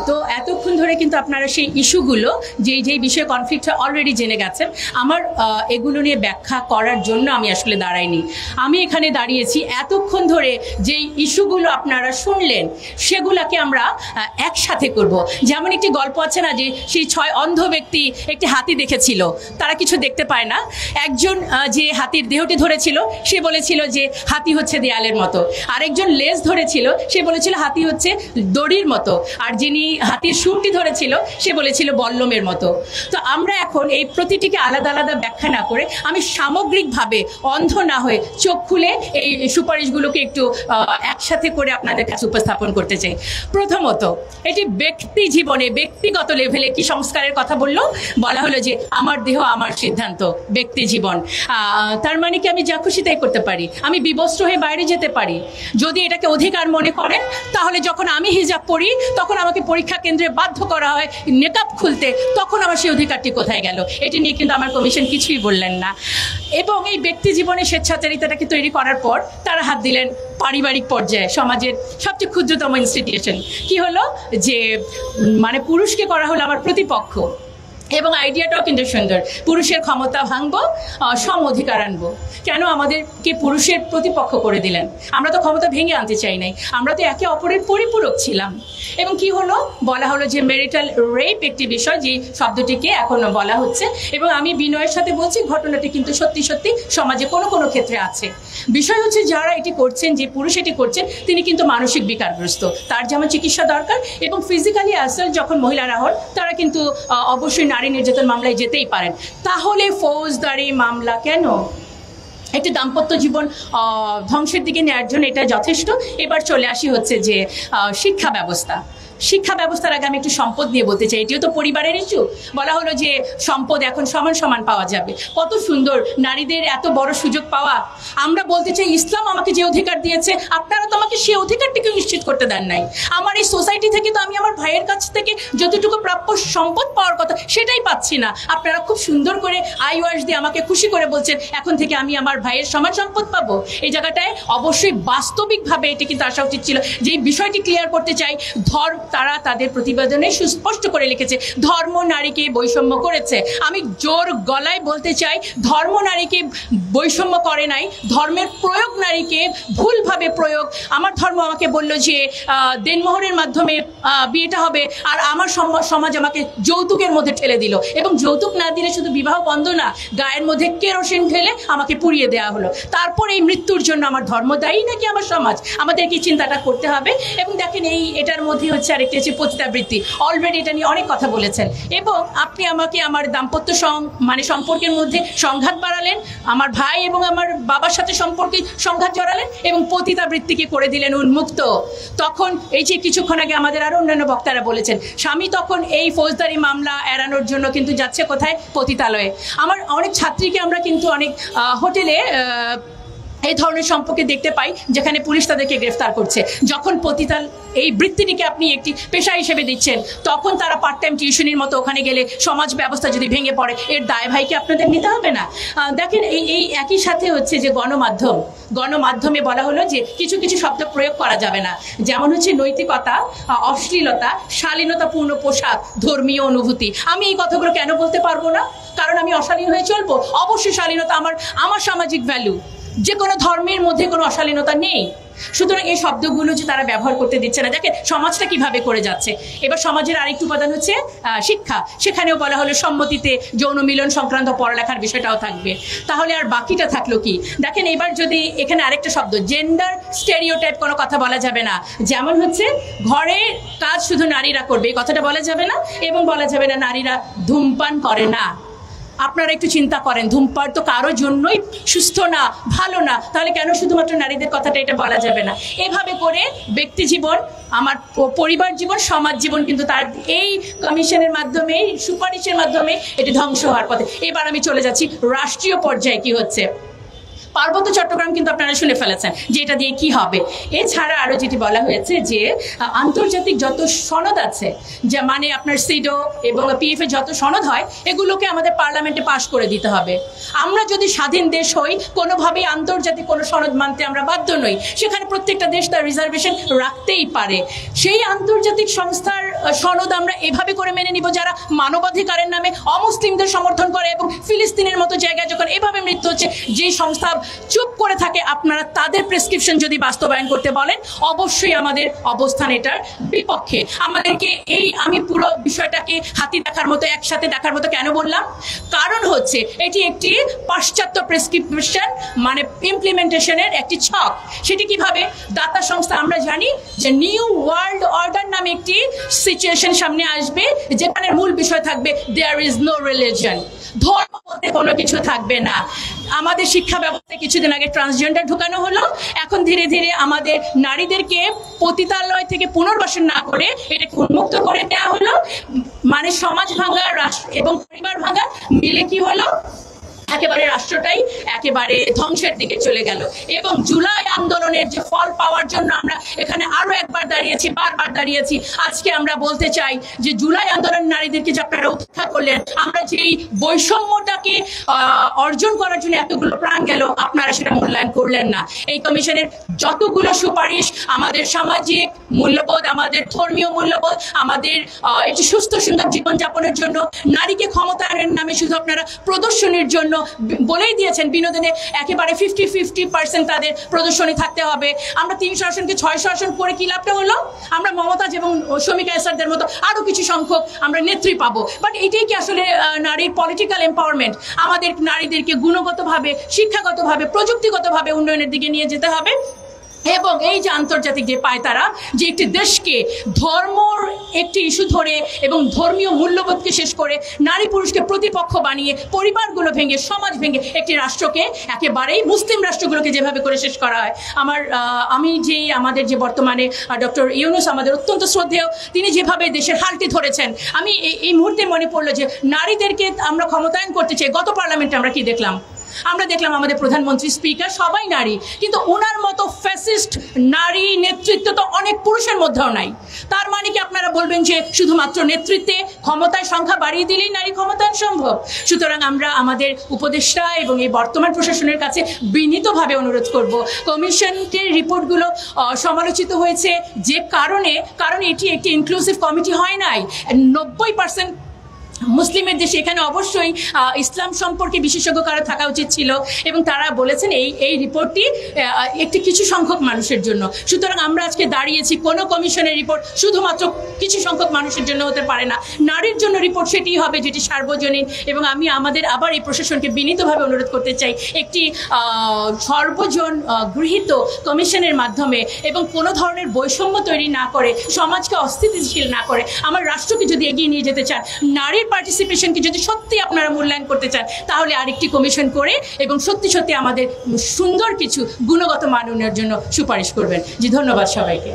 তো এতক্ষণ ধরে কিন্তু আপনারা সেই ইস্যুগুলো যেই বিষয়ে কনফ্লিক্ট হয় অলরেডি জেনে গেছেন। আমার এগুলো নিয়ে ব্যাখ্যা করার জন্য আমি আসলে দাঁড়াইনি। আমি এখানে দাঁড়িয়েছি এতক্ষণ ধরে যেই ইস্যুগুলো আপনারা শুনলেন সেগুলোকে আমরা একসাথে করব। যেমন একটি গল্প আছে না, যে সেই 6 অন্ধ ব্যক্তি একটি হাতি দেখেছিল, তারা কিছু দেখতে পায় না। একজন যে হাতির দেহটি ধরেছিল সে বলেছিল যে হাতি হচ্ছে দেয়ালের মতো, আরেকজন লেজ ধরেছিল সে বলেছিল হাতি হচ্ছে দড়ির মতো, আর যিনি হাতির সুরটি ধরেছিল সে বলেছিল বল্লমের মতো। তো আমরা এখন এই প্রতিটিকে আলাদা আলাদা ব্যাখ্যা না করে আমি সামগ্রিকভাবে অন্ধ না হয়ে চোখ খুলে এই সুপারিশগুলোকে একটু একসাথে করে আপনাদের কাছে উপস্থাপন করতে চাই। প্রথমত, এটি ব্যক্তি জীবনে ব্যক্তিগত লেভেলে কি সংস্কারের কথা বলা হলো যে আমার দেহ আমার সিদ্ধান্ত, ব্যক্তি জীবন। তার মানে কি আমি যা খুশি তাই করতে পারি, আমি বিবস্ত্র হয়ে বাইরে যেতে পারি। যদি এটাকে অধিকার মনে করেন তাহলে যখন আমি হিজাব পরি তখন আমাকে পরীক্ষা কেন্দ্রে বাধ্য করা হয় নেকাব খুলতে, তখন আমার সেই অধিকারটি কোথায় গেল? এটি নিয়ে কিন্তু আমার কমিশন কিছুই বললেন না। এবং এই ব্যক্তি জীবনে স্বেচ্ছাচারিতাটাকে তৈরি করার পর তারা হাত দিলেন পারিবারিক পর্যায়ে, সমাজের সবচেয়ে ক্ষুদ্রতম ইনস্টিটিউশন। কি হলো যে মানে পুরুষকে করা হলো আমার প্রতিপক্ষ। এবং আইডিয়াটাও কিন্তু সুন্দর, পুরুষের ক্ষমতা ভাঙবো, সম অধিকার আনবো। কেন আমাদেরকে পুরুষের প্রতিপক্ষ করে দিলেন? আমরা তো ক্ষমতা ভেঙে আনতে চাই নাই, আমরা তো একে অপরের পরিপূরক ছিলাম। এবং কি হলো, বলা হলো যে ম্যারিটাল রেপ একটি বিষয়, যে শব্দটিকে এখন বলা হচ্ছে। এবং আমি বিনয়ের সাথে বলছি, ঘটনাটি কিন্তু সত্যি সত্যি সমাজে কোনো কোনো ক্ষেত্রে আছে। বিষয় হচ্ছে যারা এটি করছেন, যে পুরুষ এটি করছেন, তিনি কিন্তু মানসিক বিকারগ্রস্ত, তার যেমন চিকিৎসা দরকার। এবং ফিজিক্যালি অ্যাসাল্ট যখন মহিলারা হন তারা কিন্তু অবশ্যই নারী নির্যাতন মামলায় যেতেই পারেন। তাহলে ফৌজদারি মামলা কেন? একটি দাম্পত্য জীবন ধ্বংসের দিকে নেওয়ার জন্য এটা যথেষ্ট। এবার চলে আসি হচ্ছে যে শিক্ষা ব্যবস্থা। শিক্ষা ব্যবস্থার আগে আমি একটু সম্পদ নিয়ে বলতে চাই, এটিও তো পরিবারের ইস্যু। বলা হলো যে সম্পদ এখন সমান সমান পাওয়া যাবে। কত সুন্দর নারীদের এত বড় সুযোগ পাওয়া। আমরা বলতে চাই ইসলাম আমাকে যে অধিকার দিয়েছে, আপনারা তো আমাকে সেই অধিকারটিকে নিশ্চিত করতে দেন নাই। আমার এই সোসাইটি থেকে তো আমি আমার ভাইয়ের কাছ থেকে যতটুকু প্রাপ্য সম্পদ পাওয়ার কথা সেটাই পাচ্ছি না। আপনারা খুব সুন্দর করে আইওয়াস দিয়ে আমাকে খুশি করে বলছেন এখন থেকে আমি আমার ভাইয়ের সমান সম্পদ পাবো। এই জায়গাটায় অবশ্যই বাস্তবিকভাবে এটি কিন্তু আসা উচিত ছিল। যে বিষয়টি ক্লিয়ার করতে চাই, তারা তাদের প্রতিবেদনে সুস্পষ্ট করে লিখেছে ধর্ম নারীকে বৈষম্য করেছে। আমি জোর গলায় বলতে চাই, ধর্ম নারীকে বৈষম্য করে নাই, ধর্মের প্রয়োগ নারীকে ভুলভাবে প্রয়োগ। আমার ধর্ম আমাকে বলল যে দেনমোহরের মাধ্যমে বিয়েটা হবে, আর আমার সমাজ আমাকে যৌতুকের মধ্যে ঠেলে দিল। এবং যৌতুক না দিলে শুধু বিবাহ বন্ধ না, গায়ের মধ্যে কেরোসিন ঢেলে আমাকে পুড়িয়ে দেওয়া হলো। তারপর এই মৃত্যুর জন্য আমার ধর্ম দায়ী নাকি আমার সমাজ? আমাদেরকে চিন্তাটা করতে হবে। এবং দেখেন এটার মধ্যে হচ্ছে আরেকটি হচ্ছে পতিতাবৃত্তি। অলরেডি এটা নিয়ে অনেক কথা বলেছেন। এবং আপনি আমাকে আমার দাম্পত্য সম্পর্কের মধ্যে সংঘাত বাড়ালেন, আমার ভাই এবং আমার বাবার সাথে সম্পর্কে সংঘাত জড়ালেন, এবং পতিতাবৃত্তিকে করে দিলেন উন্মুক্ত। তখন এই যে কিছুক্ষণ আগে আমাদের আরো অন্যান্য বক্তারা বলেছেন, স্বামী তখন এই ফৌজদারি মামলা এড়ানোর জন্য কিন্তু যাচ্ছে কোথায়? পতিতালয়ে। আমার অনেক ছাত্রীকে আমরা কিন্তু অনেক হোটেলে এই ধরনের সম্পর্কে দেখতে পাই যেখানে পুলিশ তাদেরকে গ্রেফতার করছে। যখন পতিতাল এই বৃত্তিটিকে আপনি একটি পেশা হিসেবে দিচ্ছেন, তখন তারা পার্ট টাইম টিউশনির মতো ওখানে গেলে সমাজ ব্যবস্থা যদি ভেঙে পড়ে, এর দায় ভাইকে আপনাদের নিতে হবে না? দেখেন এই একই সাথে হচ্ছে যে গণমাধ্যমে বলা হলো যে কিছু কিছু শব্দ প্রয়োগ করা যাবে না, যেমন হচ্ছে নৈতিকতা, অশ্লীলতা, শালীনতাপূর্ণ পোশাক, ধর্মীয় অনুভূতি। আমি এই কথাগুলো কেন বলতে পারবো না? কারণ আমি অশালীন হয়ে চলবো? অবশ্যই শালীনতা আমার সামাজিক ভ্যালু। যে কোনো ধর্মের মধ্যে কোনো অশালীনতা নেই। সুতরাং এই শব্দগুলো যে তারা ব্যবহার করতে দিচ্ছে না, দেখেন সমাজটা কিভাবে করে যাচ্ছে। এবার সমাজের আরেকটি উপাদান হচ্ছে শিক্ষা। সেখানেও বলা হলো সম্মতিতে যৌন মিলন সংক্রান্ত পড়ালেখার বিষয়টাও থাকবে। তাহলে আর বাকিটা থাকলো কি? দেখেন এবার যদি এখানে আরেকটা শব্দ, জেন্ডার স্টেরিওটাইপ, কোনো কথা বলা যাবে না। যেমন হচ্ছে ঘরে কাজ শুধু নারীরা করবে, এই কথাটা বলা যাবে না। এবং বলা যাবে না নারীরা ধূমপান করে না। আপনারা একটু চিন্তা করেন, ধূমপান তো কারোর জন্যই সুস্থ না, ভালো না, তাহলে কেন শুধুমাত্র নারীদের কথাটা এটা বলা যাবে না? এভাবে করে ব্যক্তি জীবন, আমার পরিবার জীবন, সমাজ জীবন কিন্তু তার এই কমিশনের মাধ্যমে, সুপারিশের মাধ্যমে এটি ধ্বংস হওয়ার পথে। এবার আমি চলে যাচ্ছি রাষ্ট্রীয় পর্যায়ে কি হচ্ছে। পার্বত্য চট্টগ্রাম কিন্তু আপনারা শুনে ফেলেছেন যে এটা দিয়ে কি হবে। এছাড়া আরো যেটি বলা হয়েছে যে আন্তর্জাতিক যত সনদ আছে, যা মানে আপনার সিডো এবং পিএফ এ যত সনদ হয়, এগুলোকে আমাদের পার্লামেন্টে পাশ করে দিতে হবে। আমরা যদি স্বাধীন দেশ হই, কোনোভাবেই আন্তর্জাতিক কোনো সনদ মানতে আমরা বাধ্য নই। সেখানে প্রত্যেকটা দেশ তার রিজার্ভেশন রাখতেই পারে। সেই আন্তর্জাতিক সংস্থার সনদ আমরা এভাবে করে মেনে নিব যারা মানবাধিকারের নামে অমুসলিমদের সমর্থন করে এবং ফিলিস্তিনের মতো জায়গায় যখন এভাবে মৃত্যু হচ্ছে যে সংস্থা চুপ করে থাকে, আপনারা তাদের প্রেসক্রিপশন যদি বাস্তবায়ন করতে বলেন অবশ্যই আমাদের অবস্থান এটার বিপক্ষে। আমাদেরকে আমি পুরো বিষয়টাকে হাতি দেখার মতো একসাথে দেখার মতো কেন বললাম, কারণ হচ্ছে এটি একটি পাশ্চাত্য প্রেসক্রিপশন মানে ইমপ্লিমেন্টেশনের একটি ছক। সেটি কিভাবে? দাতা সংস্থা আমরা জানি যে নিউ ওয়ার্ল্ড অর্ডার নামে একটি সিচুয়েশন সামনে আসবে যেখানে মূল বিষয় থাকবে দেয়ার ইজ নো রিলিজন, ধর্ম বলতে কোনো কিছু থাকবে না। আমাদের শিক্ষা ব্যবস্থায় কিছুদিন আগে ট্রান্সজেন্ডার ঢুকানো হলো, এখন ধীরে ধীরে আমাদের নারীদেরকে পতিতালয় থেকে পুনর্বাসন না করে এটাকে উন্মুক্ত করে দেওয়া হলো। মানে সমাজ ভাঙা রাষ্ট্র এবং পরিবার ভাঙা মিলে কি হলো, একেবারে রাষ্ট্রটাই একেবারে ধ্বংসের দিকে চলে গেল। এবং জুলাই আন্দোলনের যে ফল পাওয়ার জন্য আমরা এখানে আরো একবার দাঁড়িয়েছি, বারবার দাঁড়িয়েছি। আজকে আমরা বলতে চাই যে জুলাই আন্দোলন নারীদেরকে যে আপনারা উপেক্ষা করলেন, আমরা যেই বৈষম্যটাকে অর্জন করার জন্য এতগুলো প্রাণ গেল, আপনারা সেটা মূল্যায়ন করলেন না। এই কমিশনের যতগুলো সুপারিশ আমাদের সামাজিক মূল্যবোধ, আমাদের ধর্মীয় মূল্যবোধ, আমাদের একটি সুস্থ সুন্দর জীবনযাপনের জন্য, নারীকে ক্ষমতায়নের নামে শুধু আপনারা প্রদর্শনীর জন্য বলেই দিয়েছেন বিনোদনে একেবারে 50-50% তাদের প্রদর্শনী থাকতে হবে। আমরা 300 আসনকে 600 আসন করে কি লাভটা হলো? আমরা মমতাজ এবং শমিকা এসারদের মতো আরো কিছু সংখ্যক আমরা নেত্রী পাবো। বাট এটাই কি আসলে নারীর পলিটিক্যাল এম্পাওয়ারমেন্ট? আমাদের নারীদেরকে গুণগতভাবে, শিক্ষাগতভাবে, প্রযুক্তিগতভাবে উন্নয়নের দিকে নিয়ে যেতে হবে। এবং এই যে আন্তর্জাতিক যে পায়তারা যে একটি দেশকে ধর্মর একটি ইস্যু ধরে এবং ধর্মীয় মূল্যবোধকে শেষ করে নারী পুরুষকে প্রতিপক্ষ বানিয়ে পরিবারগুলো ভেঙে সমাজ ভেঙে একটি রাষ্ট্রকে একেবারেই মুসলিম রাষ্ট্রগুলোকে যেভাবে করে শেষ করা হয়, আমি যেই আমাদের যে বর্তমানে ডক্টর ইউনূস আমাদের অত্যন্ত শ্রদ্ধেয়, তিনি যেভাবে দেশের হালটি ধরেছেন, আমি এই মুহূর্তে মনে পড়লো যে নারীদেরকে আমরা ক্ষমতায়ন করতে চাই। গত পার্লামেন্টে আমরা কি দেখলাম? আমরা দেখলাম আমাদের প্রধানমন্ত্রী, স্পিকার সবাই নারী, কিন্তু ওনার মতো ফ্যাসিস্ট নারী নেতৃত্ব তো অনেক পুরুষের মধ্যেও নাই। তার মানে কি আপনারা বলবেন যে শুধুমাত্র নেতৃত্বে ক্ষমতায় সংখ্যা বাড়িয়ে দিলেই নারী ক্ষমতায়ন সম্ভব? সুতরাং আমরা আমাদের উপদেষ্টা এবং এই বর্তমান প্রশাসনের কাছে বিনীতভাবে অনুরোধ করব, কমিশনের রিপোর্টগুলো সমালোচিত হয়েছে যে কারণে এটি একটি ইনক্লুসিভ কমিটি হয় নাই। 90% মুসলিমের দেশে, এখানে অবশ্যই ইসলাম সম্পর্কে বিশেষজ্ঞ কারো থাকা উচিত ছিল এবং তারা বলেছেন এই রিপোর্টটি একটি কিছু সংখ্যক মানুষের জন্য। সুতরাং আমরা আজকে দাঁড়িয়েছি, কোনো কমিশনের রিপোর্ট শুধুমাত্র কিছু সংখ্যক মানুষের জন্য হতে পারে না, নারীর জন্য রিপোর্ট সেটি হবে যেটি সার্বজনীন। এবং আমি আমাদের আবার এই প্রশাসনকে বিনীতভাবে অনুরোধ করতে চাই, একটি সর্বজন গৃহীত কমিশনের মাধ্যমে এবং কোনো ধরনের বৈষম্য তৈরি না করে, সমাজকে অস্থিতিশীল না করে, আমার রাষ্ট্রকে যদি এগিয়ে নিয়ে যেতে চান, নারীর পার্টিসিপেশনকে যদি সত্যি আপনারা মূল্যায়ন করতে চান, তাহলে আরেকটি কমিশন করে এবং সত্যি সত্যি আমাদের সুন্দর কিছু গুণগত মান উন্নয়নের জন্য সুপারিশ করবেন। জি, ধন্যবাদ সবাইকে।